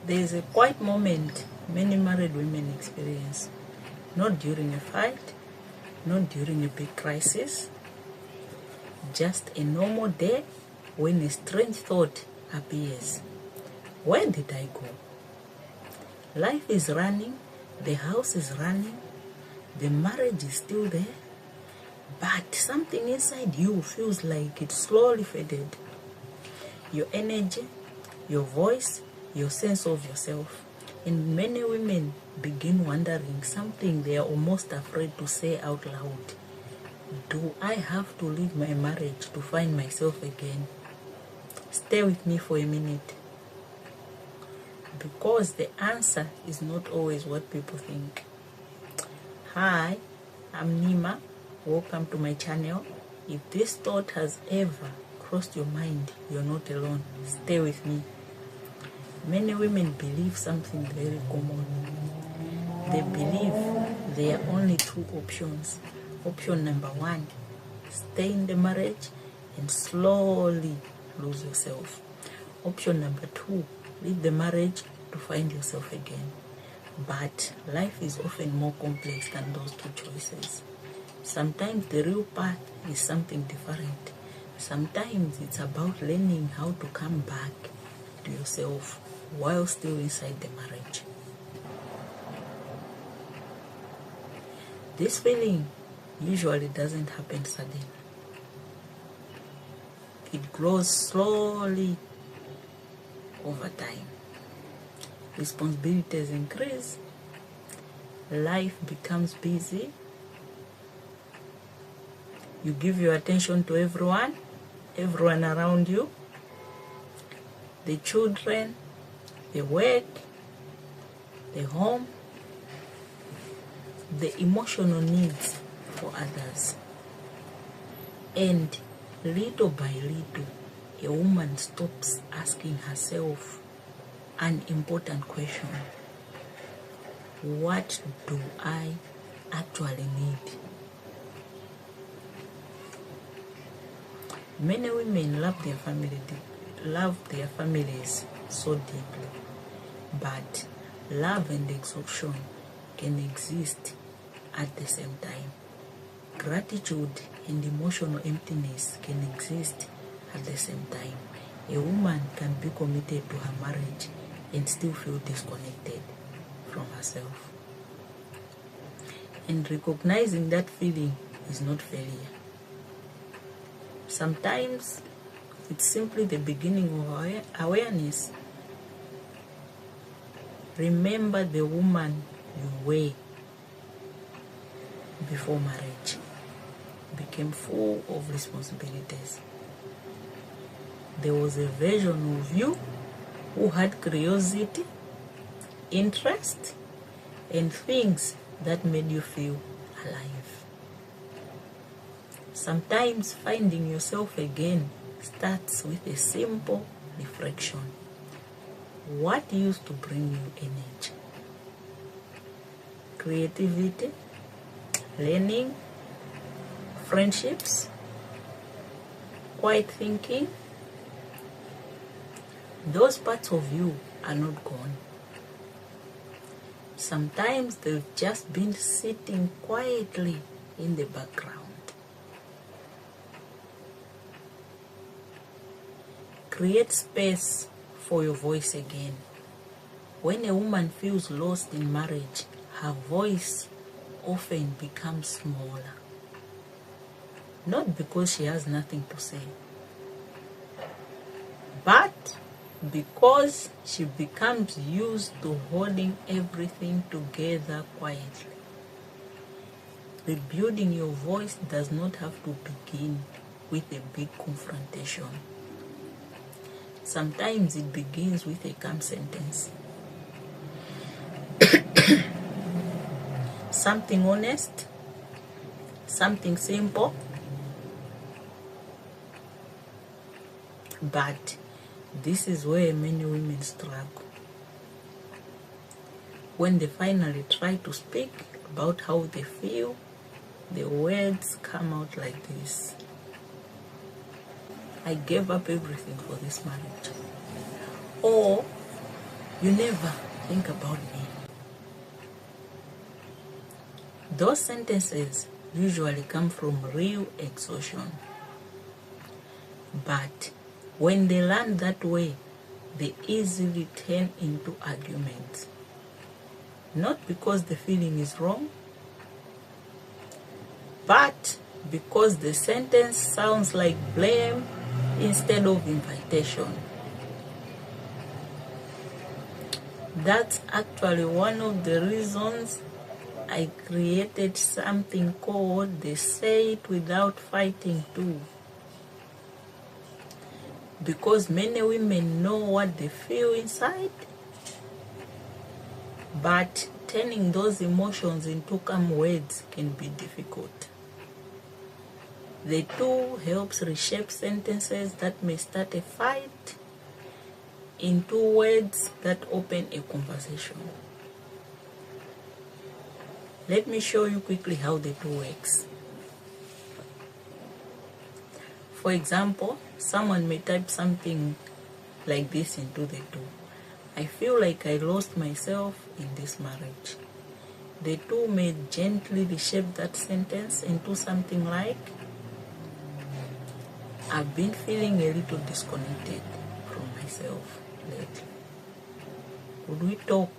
There is a quiet moment many married women experience, not during a fight, not during a big crisis, just a normal day when a strange thought appears. Where did I go? Life is running, the house is running, the marriage is still there, but something inside you feels like it slowly faded. Your energy, your voice, your sense of yourself. And many women begin wondering something they are almost afraid to say out loud. Do I have to leave my marriage to find myself again? Stay with me for a minute. Because the answer is not always what people think. Hi, I'm Neema. Welcome to my channel. If this thought has ever crossed your mind, you're not alone. Stay with me. Many women believe something very common. They believe there are only two options. Option number one, stay in the marriage and slowly lose yourself. Option number two, leave the marriage to find yourself again. But life is often more complex than those two choices. Sometimes the real path is something different. Sometimes it's about learning how to come back to yourself while still inside the marriage. This feeling usually doesn't happen suddenly. It grows slowly over time. Responsibilities increase, life becomes busy, you give your attention to everyone around you, the children, the work, the home, the emotional needs for others. And little by little, a woman stops asking herself an important question. What do I actually need? Many women love their families so deeply, but love and exhaustion can exist at the same time. Gratitude and emotional emptiness can exist at the same time. A woman can be committed to her marriage and still feel disconnected from herself. And recognizing that feeling is not failure. Sometimes it's simply the beginning of awareness. Remember the woman you were before marriage became full of responsibilities. There was a version of you who had curiosity, interest, and things that made you feel alive. Sometimes finding yourself again starts with a simple reflection. What used to bring you energy? Creativity, learning, friendships, quiet thinking. Those parts of you are not gone. Sometimes they've just been sitting quietly in the background. Create space for your voice again. When a woman feels lost in marriage, her voice often becomes smaller. Not because she has nothing to say, but because she becomes used to holding everything together quietly. Rebuilding your voice does not have to begin with a big confrontation. Sometimes it begins with a calm sentence. Something honest, something simple, but this is where many women struggle. When they finally try to speak about how they feel, the words come out like this. I gave up everything for this marriage. Or You never think about me. Those sentences usually come from real exhaustion. But when they land that way, they easily turn into arguments. Not because the feeling is wrong, but because the sentence sounds like blame instead of invitation. That's actually one of the reasons I created something called the Say It Without Fighting tool. Because many women know what they feel inside, but turning those emotions into calm words can be difficult. The tool helps reshape sentences that may start a fight into words that open a conversation. Let me show you quickly how the tool works. For example, someone may type something like this into the tool. I feel like I lost myself in this marriage. The tool may gently reshape that sentence into something like, I've been feeling a little disconnected from myself lately. Would we talk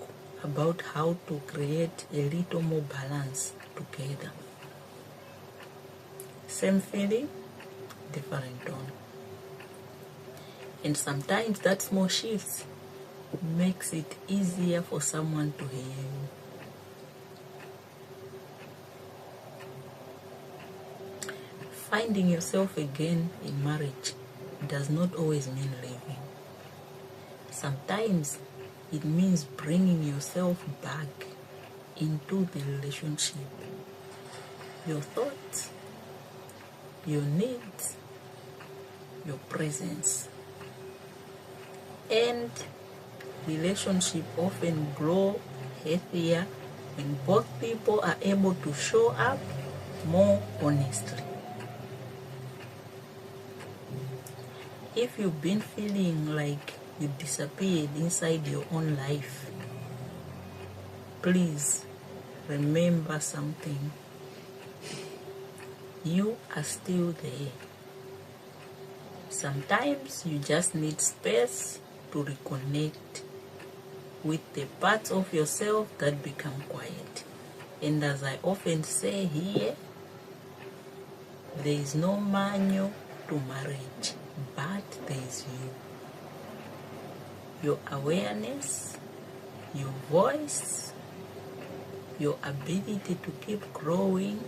about how to create a little more balance together? Same feeling, different tone. And sometimes that small shift makes it easier for someone to hear you. Finding yourself again in marriage does not always mean leaving. Sometimes it means bringing yourself back into the relationship. Your thoughts, your needs, your presence. And relationships often grow healthier when both people are able to show up more honestly. If you've been feeling like you disappeared inside your own life, please remember something. You are still there. Sometimes you just need space to reconnect with the parts of yourself that become quiet. And as I often say here, there is no manual to marriage, but there is you. Your awareness, your voice, your ability to keep growing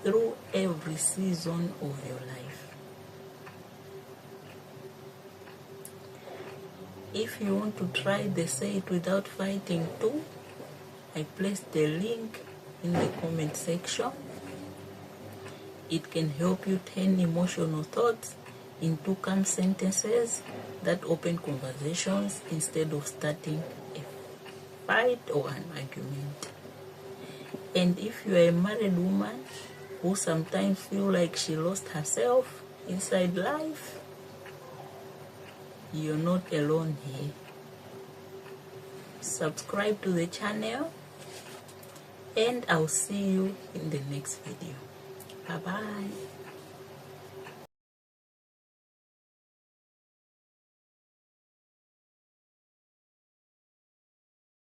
through every season of your life. If you want to try the Say It Without Fighting tool, I placed the link in the comment section. It can help you turn emotional thoughts into calm sentences that open conversations instead of starting a fight or an argument. And if you are a married woman who sometimes feels like she lost herself inside life, you're not alone here. Subscribe to the channel and I'll see you in the next video. Bye-bye.